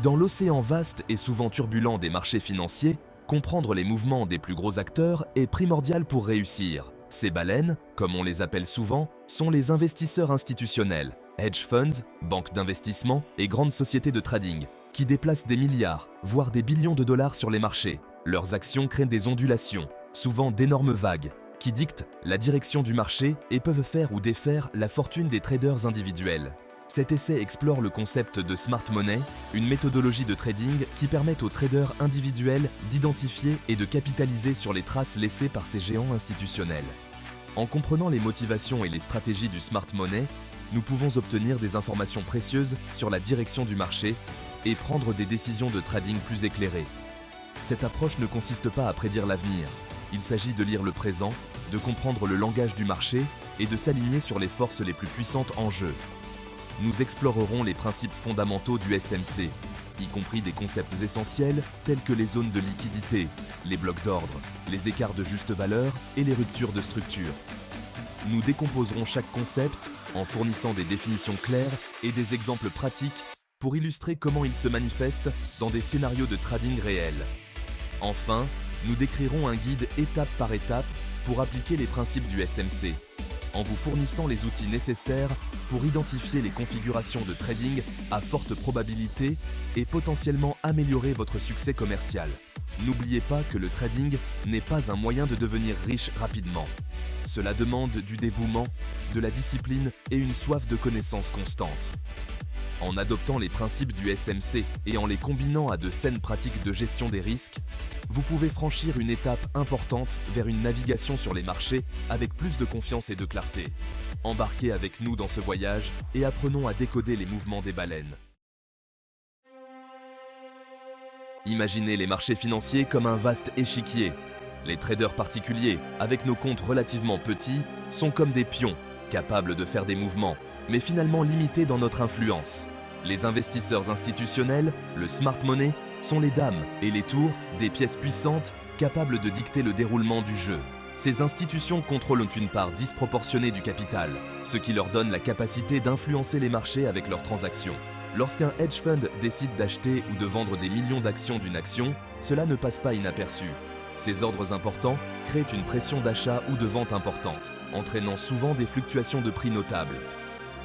Dans l'océan vaste et souvent turbulent des marchés financiers, comprendre les mouvements des plus gros acteurs est primordial pour réussir. Ces baleines, comme on les appelle souvent, sont les investisseurs institutionnels, hedge funds, banques d'investissement et grandes sociétés de trading, qui déplacent des milliards, voire des billions de dollars sur les marchés. Leurs actions créent des ondulations, souvent d'énormes vagues, qui dictent la direction du marché et peuvent faire ou défaire la fortune des traders individuels. Cet essai explore le concept de smart money, une méthodologie de trading qui permet aux traders individuels d'identifier et de capitaliser sur les traces laissées par ces géants institutionnels. En comprenant les motivations et les stratégies du smart money, nous pouvons obtenir des informations précieuses sur la direction du marché et prendre des décisions de trading plus éclairées. Cette approche ne consiste pas à prédire l'avenir. Il s'agit de lire le présent, de comprendre le langage du marché et de s'aligner sur les forces les plus puissantes en jeu. Nous explorerons les principes fondamentaux du SMC, y compris des concepts essentiels tels que les zones de liquidité, les blocs d'ordre, les écarts de juste valeur et les ruptures de structure. Nous décomposerons chaque concept en fournissant des définitions claires et des exemples pratiques pour illustrer comment il se manifeste dans des scénarios de trading réels. Enfin, nous décrirons un guide étape par étape pour appliquer les principes du SMC, en vous fournissant les outils nécessaires pour identifier les configurations de trading à forte probabilité et potentiellement améliorer votre succès commercial. N'oubliez pas que le trading n'est pas un moyen de devenir riche rapidement. Cela demande du dévouement, de la discipline et une soif de connaissance constante. En adoptant les principes du SMC et en les combinant à de saines pratiques de gestion des risques, vous pouvez franchir une étape importante vers une navigation sur les marchés avec plus de confiance et de clarté. Embarquez avec nous dans ce voyage et apprenons à décoder les mouvements des baleines. Imaginez les marchés financiers comme un vaste échiquier. Les traders particuliers, avec nos comptes relativement petits, sont comme des pions, capables de faire des mouvements, mais finalement limités dans notre influence. Les investisseurs institutionnels, le smart money, sont les dames et les tours, des pièces puissantes, capables de dicter le déroulement du jeu. Ces institutions contrôlent une part disproportionnée du capital, ce qui leur donne la capacité d'influencer les marchés avec leurs transactions. Lorsqu'un hedge fund décide d'acheter ou de vendre des millions d'actions d'une action, cela ne passe pas inaperçu. Ces ordres importants créent une pression d'achat ou de vente importante, entraînant souvent des fluctuations de prix notables.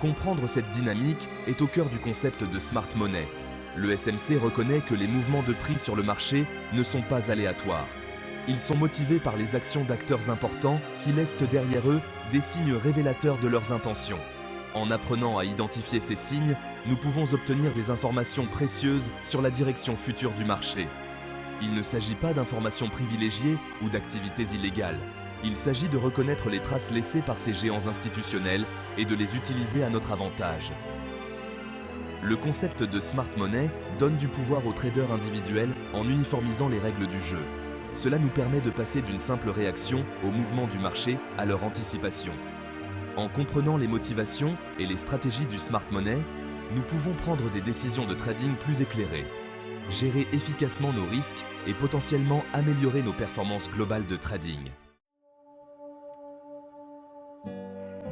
Comprendre cette dynamique est au cœur du concept de smart money. Le SMC reconnaît que les mouvements de prix sur le marché ne sont pas aléatoires. Ils sont motivés par les actions d'acteurs importants qui laissent derrière eux des signes révélateurs de leurs intentions. En apprenant à identifier ces signes, nous pouvons obtenir des informations précieuses sur la direction future du marché. Il ne s'agit pas d'informations privilégiées ou d'activités illégales. Il s'agit de reconnaître les traces laissées par ces géants institutionnels et de les utiliser à notre avantage. Le concept de smart money donne du pouvoir aux traders individuels en uniformisant les règles du jeu. Cela nous permet de passer d'une simple réaction au mouvement du marché à leur anticipation. En comprenant les motivations et les stratégies du smart money, nous pouvons prendre des décisions de trading plus éclairées, gérer efficacement nos risques et potentiellement améliorer nos performances globales de trading.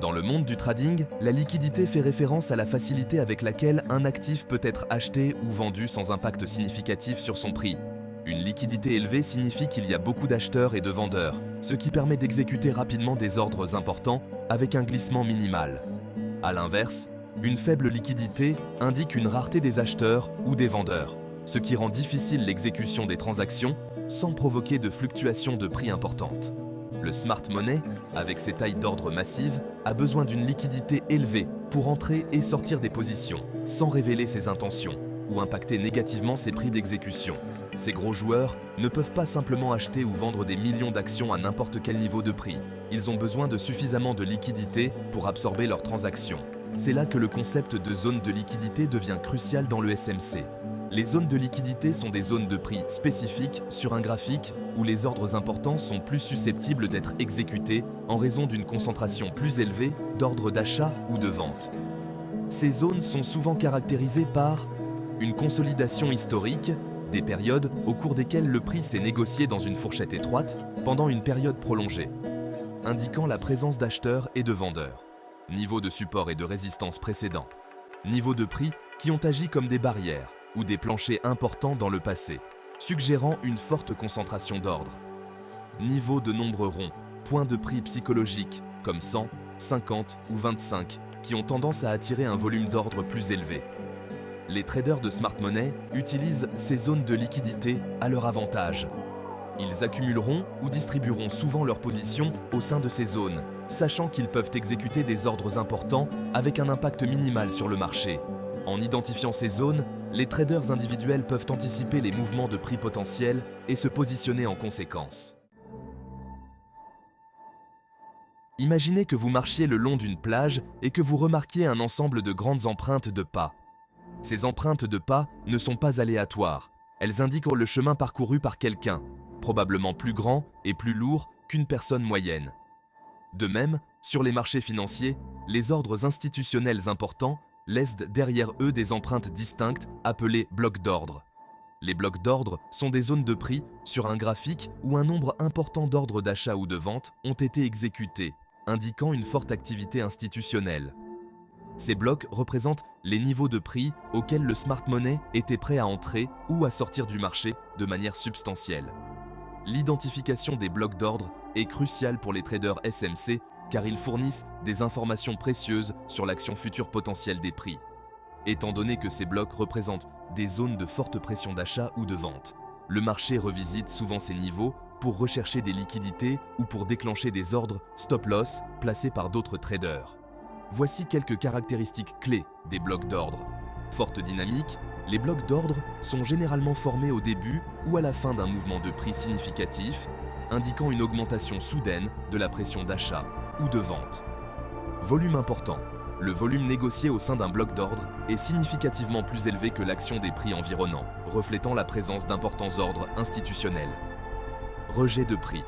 Dans le monde du trading, la liquidité fait référence à la facilité avec laquelle un actif peut être acheté ou vendu sans impact significatif sur son prix. Une liquidité élevée signifie qu'il y a beaucoup d'acheteurs et de vendeurs, ce qui permet d'exécuter rapidement des ordres importants avec un glissement minimal. A l'inverse, une faible liquidité indique une rareté des acheteurs ou des vendeurs, ce qui rend difficile l'exécution des transactions sans provoquer de fluctuations de prix importantes. Le smart money, avec ses tailles d'ordre massives, a besoin d'une liquidité élevée pour entrer et sortir des positions, sans révéler ses intentions ou impacter négativement ses prix d'exécution. Ces gros joueurs ne peuvent pas simplement acheter ou vendre des millions d'actions à n'importe quel niveau de prix. Ils ont besoin de suffisamment de liquidité pour absorber leurs transactions. C'est là que le concept de zone de liquidité devient crucial dans le SMC. Les zones de liquidité sont des zones de prix spécifiques sur un graphique où les ordres importants sont plus susceptibles d'être exécutés en raison d'une concentration plus élevée d'ordres d'achat ou de vente. Ces zones sont souvent caractérisées par une consolidation historique, des périodes au cours desquelles le prix s'est négocié dans une fourchette étroite pendant une période prolongée, indiquant la présence d'acheteurs et de vendeurs, niveau de support et de résistance précédents, niveau de prix qui ont agi comme des barrières, ou des planchers importants dans le passé, suggérant une forte concentration d'ordre. Niveau de nombre rond, points de prix psychologiques comme 100, 50 ou 25 qui ont tendance à attirer un volume d'ordre plus élevé. Les traders de smart money utilisent ces zones de liquidité à leur avantage. Ils accumuleront ou distribueront souvent leurs positions au sein de ces zones, sachant qu'ils peuvent exécuter des ordres importants avec un impact minimal sur le marché. En identifiant ces zones, les traders individuels peuvent anticiper les mouvements de prix potentiels et se positionner en conséquence. Imaginez que vous marchiez le long d'une plage et que vous remarquiez un ensemble de grandes empreintes de pas. Ces empreintes de pas ne sont pas aléatoires. Elles indiquent le chemin parcouru par quelqu'un, probablement plus grand et plus lourd qu'une personne moyenne. De même, sur les marchés financiers, les ordres institutionnels importants laissent derrière eux des empreintes distinctes appelées blocs d'ordre. Les blocs d'ordre sont des zones de prix sur un graphique où un nombre important d'ordres d'achat ou de vente ont été exécutés, indiquant une forte activité institutionnelle. Ces blocs représentent les niveaux de prix auxquels le smart money était prêt à entrer ou à sortir du marché de manière substantielle. L'identification des blocs d'ordre est cruciale pour les traders SMC car ils fournissent des informations précieuses sur l'action future potentielle des prix. Étant donné que ces blocs représentent des zones de forte pression d'achat ou de vente, le marché revisite souvent ces niveaux pour rechercher des liquidités ou pour déclencher des ordres stop-loss placés par d'autres traders. Voici quelques caractéristiques clés des blocs d'ordre. Forte dynamique, les blocs d'ordre sont généralement formés au début ou à la fin d'un mouvement de prix significatif, indiquant une augmentation soudaine de la pression d'achat ou de vente. Volume important. Le volume négocié au sein d'un bloc d'ordre est significativement plus élevé que l'action des prix environnants, reflétant la présence d'importants ordres institutionnels. Rejet de prix.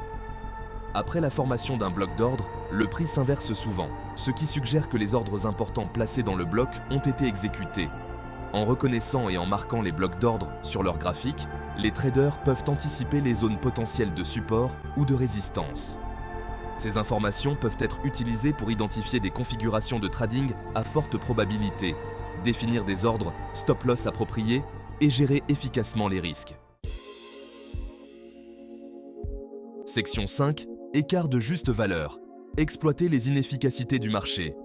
Après la formation d'un bloc d'ordre, le prix s'inverse souvent, ce qui suggère que les ordres importants placés dans le bloc ont été exécutés. En reconnaissant et en marquant les blocs d'ordre sur leur graphique, les traders peuvent anticiper les zones potentielles de support ou de résistance. Ces informations peuvent être utilisées pour identifier des configurations de trading à forte probabilité, définir des ordres stop-loss appropriés et gérer efficacement les risques. Section 5. Écart de juste valeur. Exploiter les inefficacités du marché.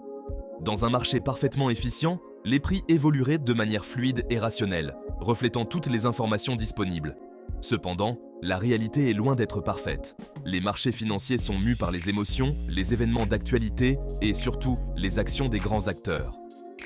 Dans un marché parfaitement efficient, les prix évolueraient de manière fluide et rationnelle, reflétant toutes les informations disponibles. Cependant, la réalité est loin d'être parfaite. Les marchés financiers sont mus par les émotions, les événements d'actualité et surtout les actions des grands acteurs.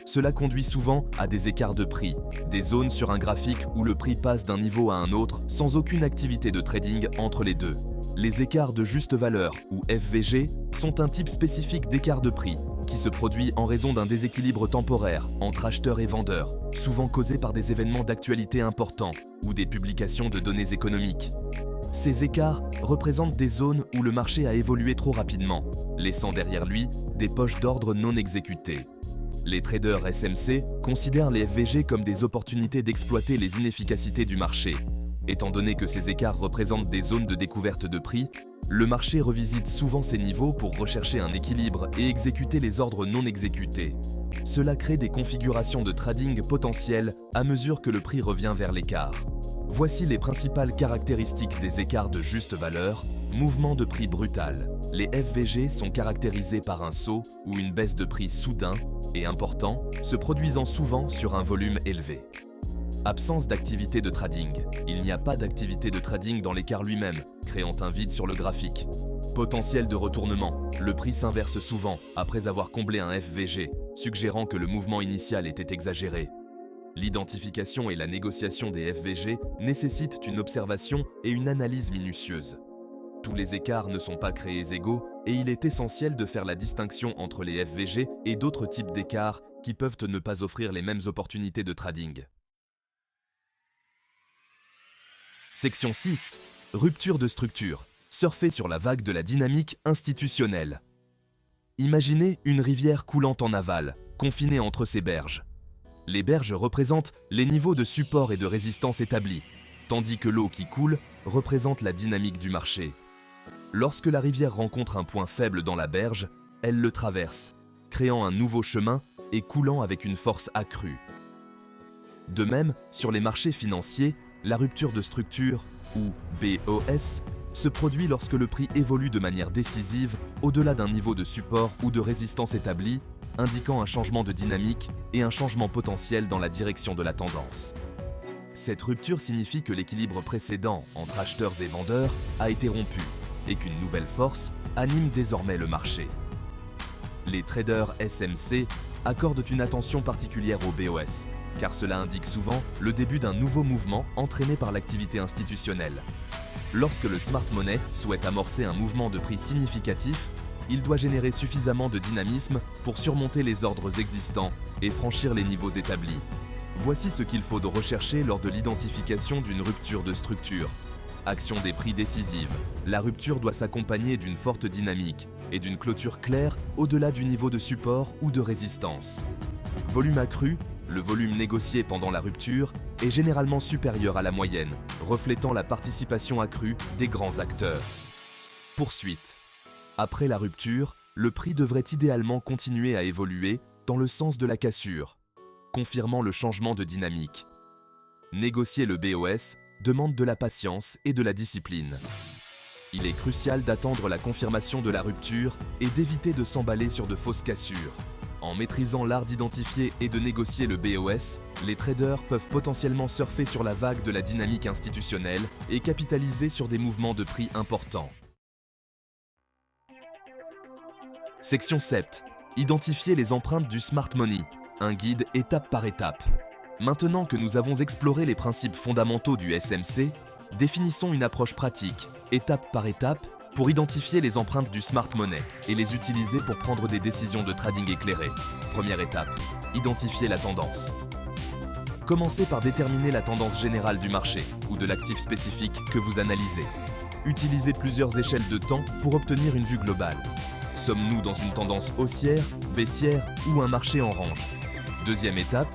Cela conduit souvent à des écarts de prix, des zones sur un graphique où le prix passe d'un niveau à un autre sans aucune activité de trading entre les deux. Les écarts de juste valeur, ou FVG, sont un type spécifique d'écart de prix, qui se produit en raison d'un déséquilibre temporaire entre acheteurs et vendeurs, souvent causé par des événements d'actualité importants ou des publications de données économiques. Ces écarts représentent des zones où le marché a évolué trop rapidement, laissant derrière lui des poches d'ordre non exécutées. Les traders SMC considèrent les FVG comme des opportunités d'exploiter les inefficacités du marché. Étant donné que ces écarts représentent des zones de découverte de prix, le marché revisite souvent ces niveaux pour rechercher un équilibre et exécuter les ordres non exécutés. Cela crée des configurations de trading potentielles à mesure que le prix revient vers l'écart. Voici les principales caractéristiques des écarts de juste valeur. Mouvement de prix brutal. Les FVG sont caractérisés par un saut ou une baisse de prix soudain et important, se produisant souvent sur un volume élevé. Absence d'activité de trading. Il n'y a pas d'activité de trading dans l'écart lui-même, créant un vide sur le graphique. Potentiel de retournement. Le prix s'inverse souvent après avoir comblé un FVG, suggérant que le mouvement initial était exagéré. L'identification et la négociation des FVG nécessitent une observation et une analyse minutieuse. Tous les écarts ne sont pas créés égaux et il est essentiel de faire la distinction entre les FVG et d'autres types d'écarts qui peuvent ne pas offrir les mêmes opportunités de trading. Section 6. Rupture de structure. Surfer sur la vague de la dynamique institutionnelle. Imaginez une rivière coulant en aval, confinée entre ses berges. Les berges représentent les niveaux de support et de résistance établis, tandis que l'eau qui coule représente la dynamique du marché. Lorsque la rivière rencontre un point faible dans la berge, elle le traverse, créant un nouveau chemin et coulant avec une force accrue. De même, sur les marchés financiers, la rupture de structure, ou BOS, se produit lorsque le prix évolue de manière décisive au-delà d'un niveau de support ou de résistance établi, indiquant un changement de dynamique et un changement potentiel dans la direction de la tendance. Cette rupture signifie que l'équilibre précédent entre acheteurs et vendeurs a été rompu et qu'une nouvelle force anime désormais le marché. Les traders SMC accordent une attention particulière au BOS, car cela indique souvent le début d'un nouveau mouvement entraîné par l'activité institutionnelle. Lorsque le smart money souhaite amorcer un mouvement de prix significatif, il doit générer suffisamment de dynamisme pour surmonter les ordres existants et franchir les niveaux établis. Voici ce qu'il faut rechercher lors de l'identification d'une rupture de structure. Action des prix décisive. La rupture doit s'accompagner d'une forte dynamique et d'une clôture claire au-delà du niveau de support ou de résistance. Volume accru. Le volume négocié pendant la rupture est généralement supérieur à la moyenne, reflétant la participation accrue des grands acteurs. Poursuite. Après la rupture, le prix devrait idéalement continuer à évoluer dans le sens de la cassure, confirmant le changement de dynamique. Négocier le BOS demande de la patience et de la discipline. Il est crucial d'attendre la confirmation de la rupture et d'éviter de s'emballer sur de fausses cassures. En maîtrisant l'art d'identifier et de négocier le BOS, les traders peuvent potentiellement surfer sur la vague de la dynamique institutionnelle et capitaliser sur des mouvements de prix importants. Section 7. Identifier les empreintes du smart money. Un guide étape par étape. Maintenant que nous avons exploré les principes fondamentaux du SMC, définissons une approche pratique, étape par étape, pour identifier les empreintes du smart money et les utiliser pour prendre des décisions de trading éclairées. Première étape, identifier la tendance. Commencez par déterminer la tendance générale du marché ou de l'actif spécifique que vous analysez. Utilisez plusieurs échelles de temps pour obtenir une vue globale. Sommes-nous dans une tendance haussière, baissière ou un marché en range? Deuxième étape,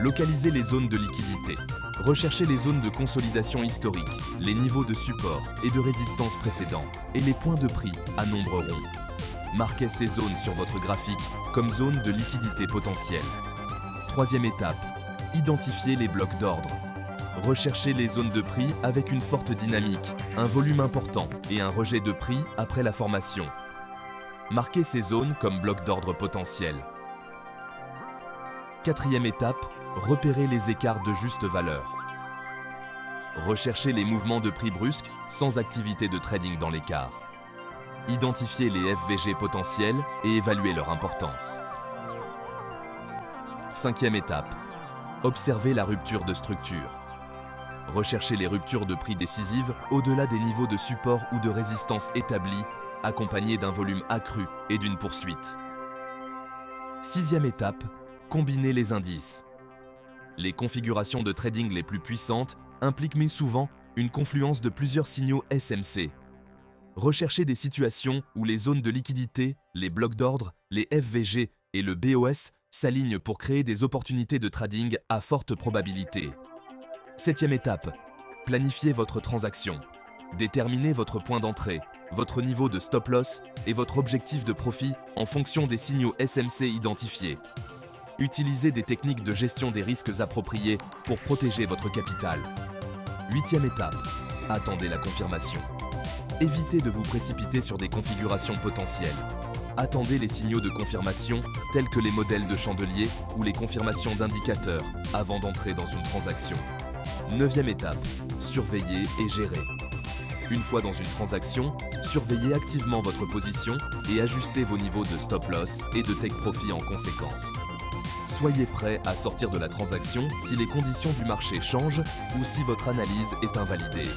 localisez les zones de liquidité. Recherchez les zones de consolidation historique, les niveaux de support et de résistance précédents, et les points de prix à nombre rond. Marquez ces zones sur votre graphique comme zones de liquidité potentielle. Troisième étape, identifiez les blocs d'ordre. Recherchez les zones de prix avec une forte dynamique, un volume important et un rejet de prix après la formation. Marquez ces zones comme blocs d'ordre potentiels. Quatrième étape, repérez les écarts de juste valeur. Recherchez les mouvements de prix brusques sans activité de trading dans l'écart. Identifiez les FVG potentiels et évaluez leur importance. Cinquième étape, observez la rupture de structure. Recherchez les ruptures de prix décisives au-delà des niveaux de support ou de résistance établis, accompagnés d'un volume accru et d'une poursuite. Sixième étape, combinez les indices. Les configurations de trading les plus puissantes impliquent souvent une confluence de plusieurs signaux SMC. Recherchez des situations où les zones de liquidité, les blocs d'ordre, les FVG et le BOS s'alignent pour créer des opportunités de trading à forte probabilité. Septième étape, planifiez votre transaction. Déterminez votre point d'entrée, votre niveau de stop loss et votre objectif de profit en fonction des signaux SMC identifiés. Utilisez des techniques de gestion des risques appropriées pour protéger votre capital. Huitième étape, attendez la confirmation. Évitez de vous précipiter sur des configurations potentielles. Attendez les signaux de confirmation tels que les modèles de chandelier ou les confirmations d'indicateurs avant d'entrer dans une transaction. Neuvième étape, surveillez et gérez. Une fois dans une transaction, surveillez activement votre position et ajustez vos niveaux de stop loss et de take profit en conséquence. Soyez prêt à sortir de la transaction si les conditions du marché changent ou si votre analyse est invalidée.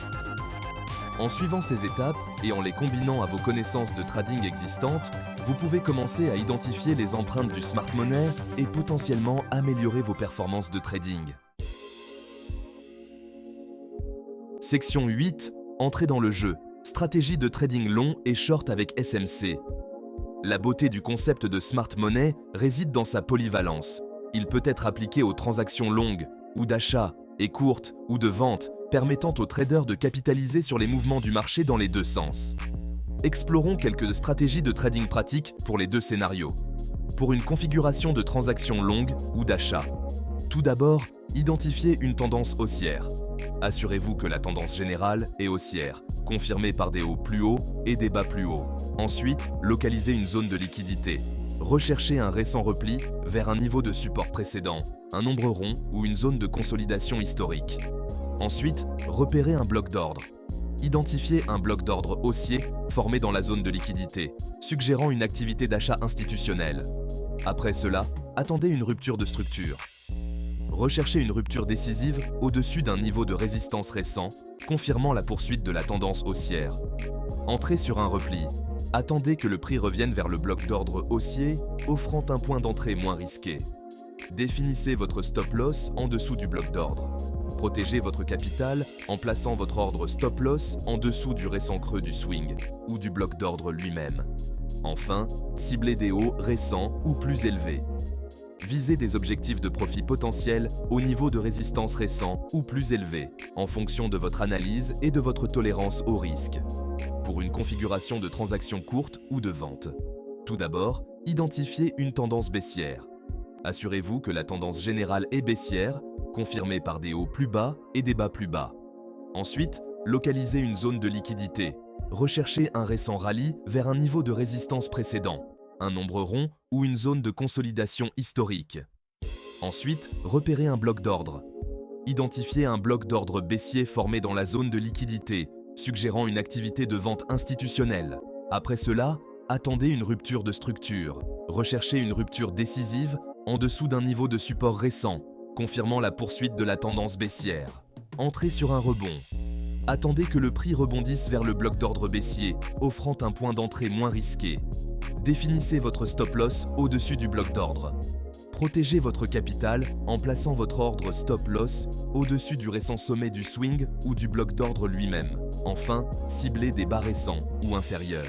En suivant ces étapes et en les combinant à vos connaissances de trading existantes, vous pouvez commencer à identifier les empreintes du smart money et potentiellement améliorer vos performances de trading. Section 8. Entrez dans le jeu. Stratégie de trading long et short avec SMC. La beauté du concept de smart money réside dans sa polyvalence. Il peut être appliqué aux transactions longues, ou d'achat, et courtes, ou de vente, permettant aux traders de capitaliser sur les mouvements du marché dans les deux sens. Explorons quelques stratégies de trading pratiques pour les deux scénarios. Pour une configuration de transaction longue ou d'achat. Tout d'abord, Identifiez une tendance haussière. Assurez-vous que la tendance générale est haussière, confirmée par des hauts plus hauts et des bas plus hauts. Ensuite, localisez une zone de liquidité. Recherchez un récent repli vers un niveau de support précédent, un nombre rond ou une zone de consolidation historique. Ensuite, repérez un bloc d'ordre. Identifiez un bloc d'ordre haussier formé dans la zone de liquidité, suggérant une activité d'achat institutionnel. Après cela, attendez une rupture de structure. Recherchez une rupture décisive au-dessus d'un niveau de résistance récent, confirmant la poursuite de la tendance haussière. Entrez sur un repli. Attendez que le prix revienne vers le bloc d'ordre haussier, offrant un point d'entrée moins risqué. Définissez votre stop-loss en dessous du bloc d'ordre. Protégez votre capital en plaçant votre ordre stop-loss en dessous du récent creux du swing ou du bloc d'ordre lui-même. Enfin, ciblez des hauts récents ou plus élevés. Visez des objectifs de profit potentiel au niveau de résistance récent ou plus élevé, en fonction de votre analyse et de votre tolérance au risque, pour une configuration de transaction courte ou de vente. Tout d'abord, identifiez une tendance baissière. Assurez-vous que la tendance générale est baissière, confirmée par des hauts plus bas et des bas plus bas. Ensuite, localisez une zone de liquidité. Recherchez un récent rallye vers un niveau de résistance précédent, un nombre rond ou une zone de consolidation historique. Ensuite, repérez un bloc d'ordre. Identifiez un bloc d'ordre baissier formé dans la zone de liquidité, suggérant une activité de vente institutionnelle. Après cela, attendez une rupture de structure. Recherchez une rupture décisive en dessous d'un niveau de support récent, confirmant la poursuite de la tendance baissière. Entrez sur un rebond. Attendez que le prix rebondisse vers le bloc d'ordre baissier, offrant un point d'entrée moins risqué. Définissez votre stop-loss au-dessus du bloc d'ordre. Protégez votre capital en plaçant votre ordre stop-loss au-dessus du récent sommet du swing ou du bloc d'ordre lui-même. Enfin, ciblez des bas récents ou inférieurs.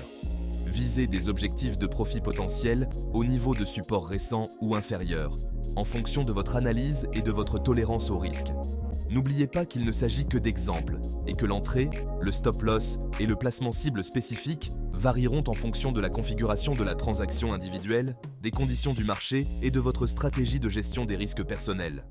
Visez des objectifs de profit potentiel au niveau de support récent ou inférieur, en fonction de votre analyse et de votre tolérance au risque. N'oubliez pas qu'il ne s'agit que d'exemples et que l'entrée, le stop-loss et le placement cible spécifique varieront en fonction de la configuration de la transaction individuelle, des conditions du marché et de votre stratégie de gestion des risques personnels.